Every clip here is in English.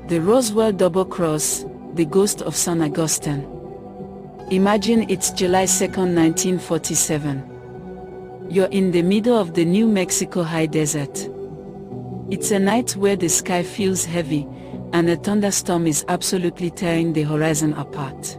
The Roswell Double Cross, the ghost of San Agustin. Imagine it's July 2nd, 1947. You're in the middle of the New Mexico high desert. It's a night where the sky feels heavy, and a thunderstorm is absolutely tearing the horizon apart.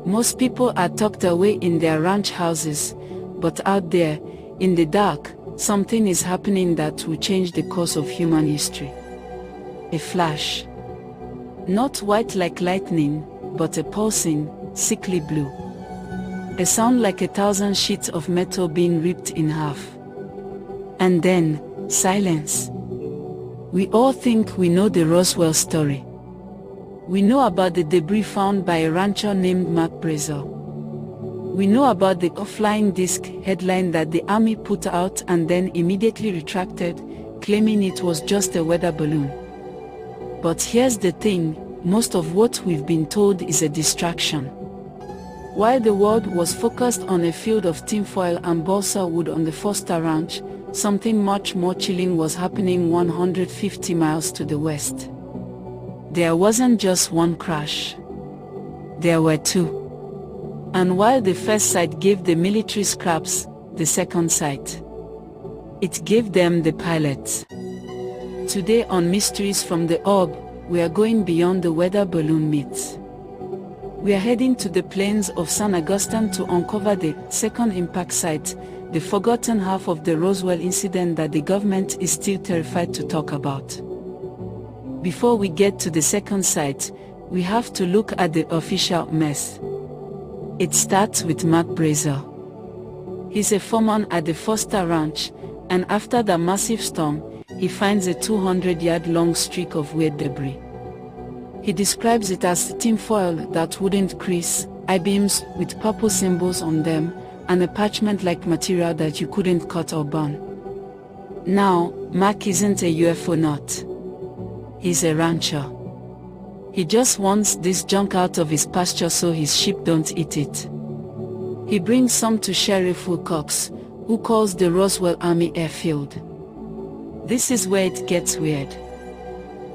Most people are tucked away in their ranch houses, but out there, in the dark, something is happening that will change the course of human history. A flash. Not white like lightning, but a pulsing, sickly blue. A sound like 1,000 sheets of metal being ripped in half. And then, silence. We all think we know the Roswell story. We know about the debris found by a rancher named Mac Brazel. We know about the flying disc headline that the Army put out and then immediately retracted, claiming it was just a weather balloon. But here's the thing, most of what we've been told is a distraction. While the world was focused on a field of tinfoil and balsa wood on the Foster Ranch, something much more chilling was happening 150 miles to the west. There wasn't just one crash. There were two. And while the first site gave the military scraps, the second site, it gave them the pilots. Today on Mysteries from the Orb, we are going beyond the weather balloon myths. We are heading to the plains of San Agustin to uncover the second impact site, the forgotten half of the Roswell incident that the government is still terrified to talk about. Before we get to the second site, we have to look at the official mess. It starts with Mac Brazel. He's a foreman at the Foster Ranch, and after the massive storm, he finds a 200-yard-long streak of weird debris. He describes it as tinfoil that wouldn't crease, I-beams with purple symbols on them, and a parchment-like material that you couldn't cut or burn. Now, Mac isn't a UFO nut. He's a rancher. He just wants this junk out of his pasture so his sheep don't eat it. He brings some to Sheriff Wilcox, who calls the Roswell Army Airfield. This is where it gets weird.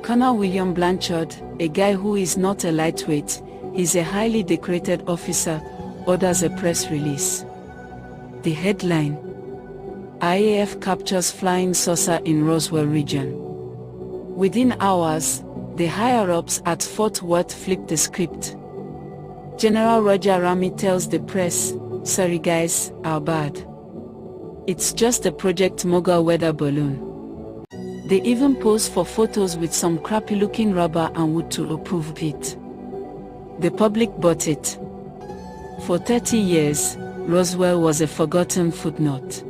Colonel William Blanchard, a guy who is not a lightweight, he's a highly decorated officer, orders a press release. The headline: IAF captures flying saucer in Roswell region. Within hours, the higher-ups at Fort Worth flip the script. General Roger Ramey tells the press, "Sorry guys, our bad. It's just a Project Mogul weather balloon." They even pose for photos with some crappy-looking rubber and wood to approve it. The public bought it. For 30 years, Roswell was a forgotten footnote.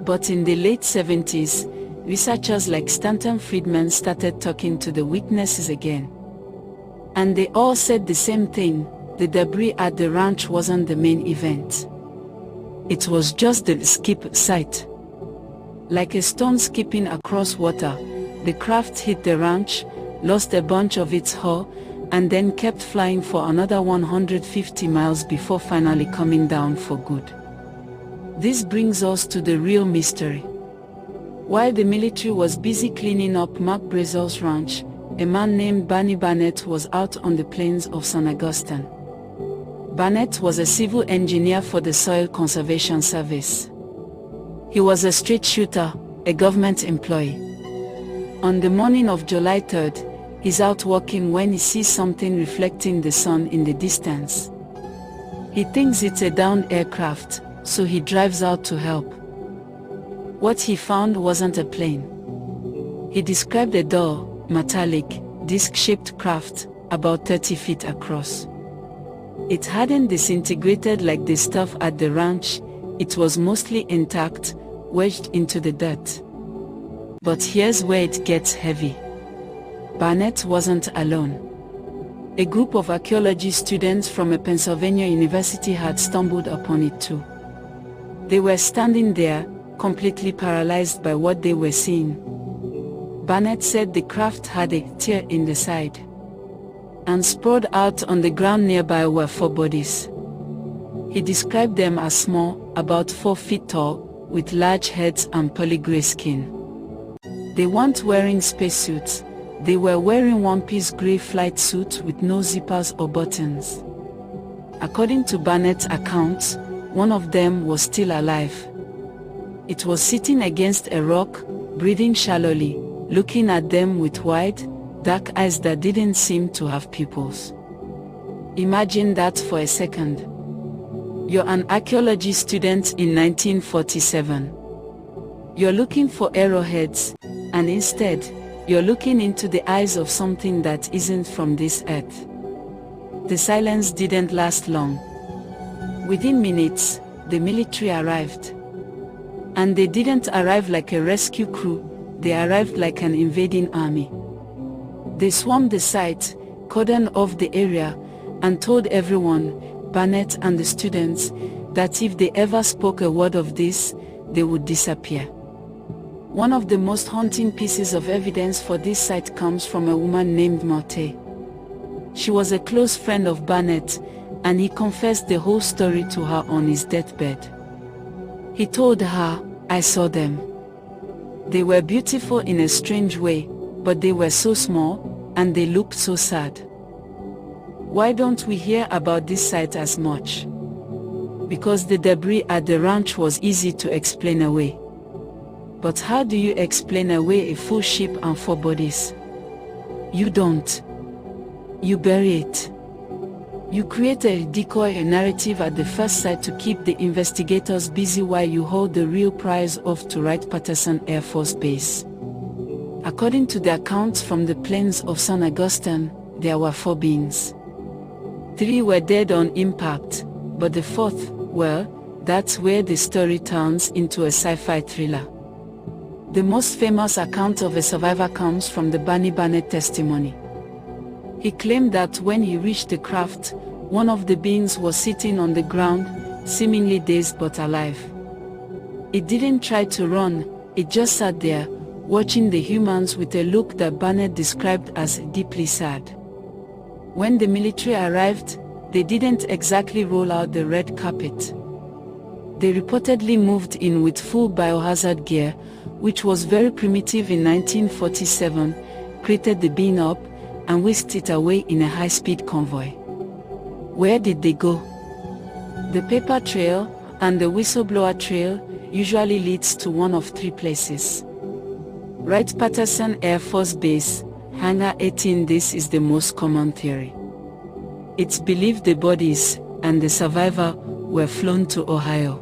But in the late 70s, researchers like Stanton Friedman started talking to the witnesses again. And they all said the same thing: the debris at the ranch wasn't the main event. It was just the skip site. Like a stone skipping across water, the craft hit the ranch, lost a bunch of its hull, and then kept flying for another 150 miles before finally coming down for good. This brings us to the real mystery. While the military was busy cleaning up Mac Brazel's ranch, a man named Barney Barnett was out on the plains of San Agustin. Barnett was a civil engineer for the Soil Conservation Service. He was a straight shooter, a government employee. On the morning of July 3rd, he's out walking when he sees something reflecting the sun in the distance. He thinks it's a downed aircraft, so he drives out to help. What he found wasn't a plane. He described a dull, metallic, disc-shaped craft, about 30 feet across. It hadn't disintegrated like the stuff at the ranch, it was mostly intact, wedged into the dirt. But here's where it gets heavy. Barnett wasn't alone. A group of archaeology students from a Pennsylvania university had stumbled upon it too. They were standing there, completely paralyzed by what they were seeing. Barnett said the craft had a tear in the side. And sprawled out on the ground nearby were 4 bodies. He described them as small, about 4 feet tall, with large heads and pearly gray skin. They weren't wearing spacesuits, They were wearing one-piece gray flight suits with no zippers or buttons. According to Barnett's accounts, one of them was still alive. It was sitting against a rock, breathing shallowly, looking at them with wide, dark eyes that didn't seem to have pupils. Imagine that for a second. You're an archaeology student in 1947. You're looking for arrowheads, and instead, you're looking into the eyes of something that isn't from this earth. The silence didn't last long. Within minutes, the military arrived. And they didn't arrive like a rescue crew, they arrived like an invading army. They swarmed the site, cordoned off the area, and told everyone, Barnett and the students, that if they ever spoke a word of this, they would disappear. One of the most haunting pieces of evidence for this site comes from a woman named Marthe. She was a close friend of Barnett, and he confessed the whole story to her on his deathbed. He told her, "I saw them. They were beautiful in a strange way, but they were so small, and they looked so sad." Why don't we hear about this site as much? Because the debris at the ranch was easy to explain away. But how do you explain away a full ship and 4 bodies? You don't. You bury it. You create a decoy, a narrative at the first sight to keep the investigators busy while you hold the real prize off to Wright-Patterson Air Force Base. According to the accounts from the plains of San Agustin, there were 4 beings. 3 were dead on impact, but the 4th, well, that's where the story turns into a sci-fi thriller. The most famous account of a survivor comes from the Barney Barnett testimony. He claimed that when he reached the craft, one of the beings was sitting on the ground, seemingly dazed but alive. It didn't try to run, it just sat there, watching the humans with a look that Barnett described as deeply sad. When the military arrived, they didn't exactly roll out the red carpet. They reportedly moved in with full biohazard gear, which was very primitive in 1947, crated the being up, and whisked it away in a high-speed convoy. Where did they go? The paper trail and the whistleblower trail usually leads to one of 3 places. Wright-Patterson Air Force Base, Hangar 18. This is the most common theory. It's believed the bodies and the survivor were flown to Ohio.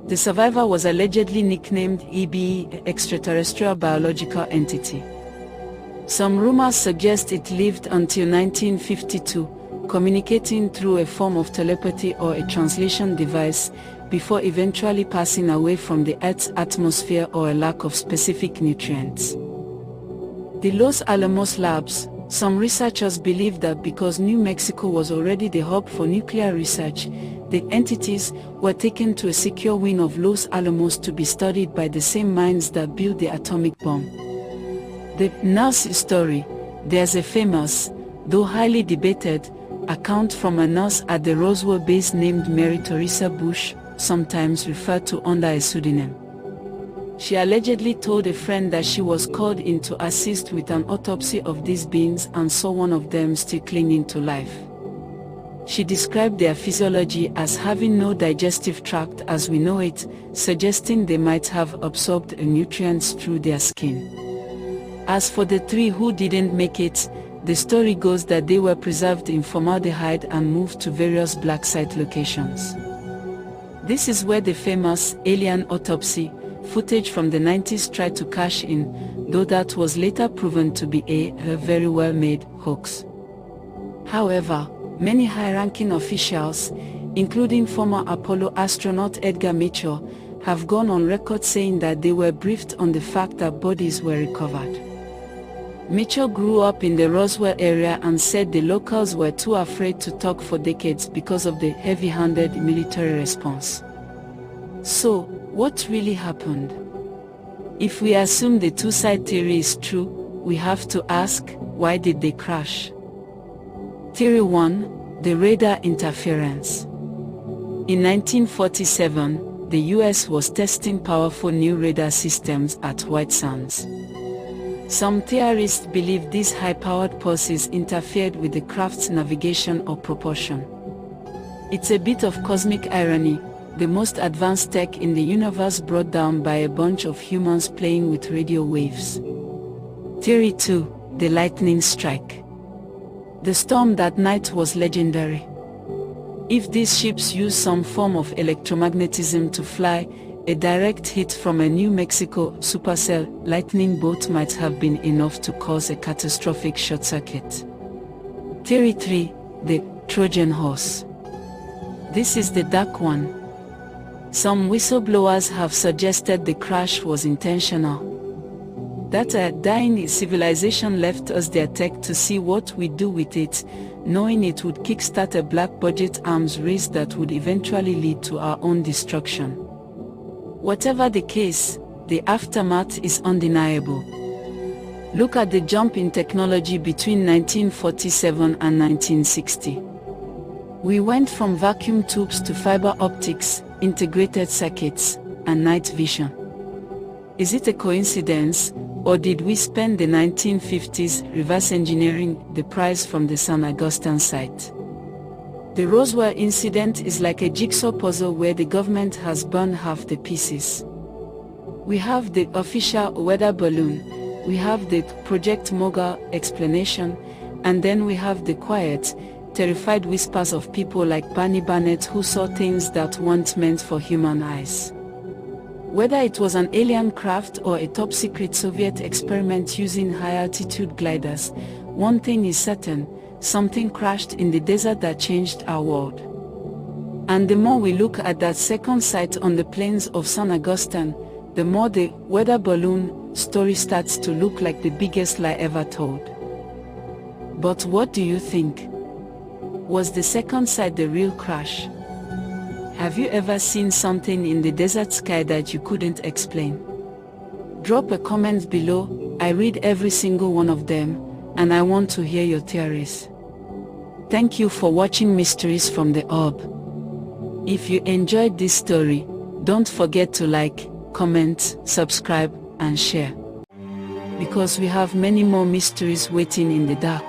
The survivor was allegedly nicknamed EBE, extraterrestrial biological entity. Some rumors suggest it lived until 1952, communicating through a form of telepathy or a translation device, before eventually passing away from the Earth's atmosphere or a lack of specific nutrients. The Los Alamos Labs. Some researchers believe that because New Mexico was already the hub for nuclear research, the entities were taken to a secure wing of Los Alamos to be studied by the same minds that built the atomic bomb. The nurse story. There's a famous, though highly debated, account from a nurse at the Roswell base named Mary Teresa Bush, sometimes referred to under a pseudonym. She allegedly told a friend that she was called in to assist with an autopsy of these beings and saw one of them still clinging to life. She described their physiology as having no digestive tract as we know it, suggesting they might have absorbed nutrients through their skin. As for the 3 who didn't make it, the story goes that they were preserved in formaldehyde and moved to various black site locations. This is where the famous alien autopsy footage from the 90s tried to cash in, though that was later proven to be a very well-made hoax. However, many high-ranking officials, including former Apollo astronaut Edgar Mitchell, have gone on record saying that they were briefed on the fact that bodies were recovered. Mitchell grew up in the Roswell area and said the locals were too afraid to talk for decades because of the heavy-handed military response. So, what really happened? If we assume the two-side theory is true, we have to ask, why did they crash? Theory 1, the radar interference. In 1947, the US was testing powerful new radar systems at White Sands. Some theorists believe these high-powered pulses interfered with the craft's navigation or propulsion. It's a bit of cosmic irony, the most advanced tech in the universe brought down by a bunch of humans playing with radio waves. Theory 2, the lightning strike. The storm that night was legendary. If these ships use some form of electromagnetism to fly, a direct hit from a New Mexico supercell lightning bolt might have been enough to cause a catastrophic short circuit. Theory 3, the Trojan horse. This is the dark one. Some whistleblowers have suggested the crash was intentional. That a dying civilization left us their tech to see what we do with it, knowing it would kickstart a black-budget arms race that would eventually lead to our own destruction. Whatever the case, the aftermath is undeniable. Look at the jump in technology between 1947 and 1960. We went from vacuum tubes to fiber optics, integrated circuits, and night vision. Is it a coincidence, or did we spend the 1950s reverse engineering the prize from the San Agustin site? The Roswell incident is like a jigsaw puzzle where the government has burned half the pieces. We have the official weather balloon, we have the Project Mogul explanation, and then we have the quiet, terrified whispers of people like Barney Barnett who saw things that weren't meant for human eyes. Whether it was an alien craft or a top-secret Soviet experiment using high-altitude gliders, one thing is certain, something crashed in the desert that changed our world. And the more we look at that second site on the plains of San Agustin, the more the weather balloon story starts to look like the biggest lie ever told. But what do you think? Was the second site the real crash? Have you ever seen something in the desert sky that you couldn't explain? Drop a comment below, I read every single one of them, and I want to hear your theories. Thank you for watching Mysteries from the Orb. If you enjoyed this story, don't forget to like, comment, subscribe, and share. Because we have many more mysteries waiting in the dark.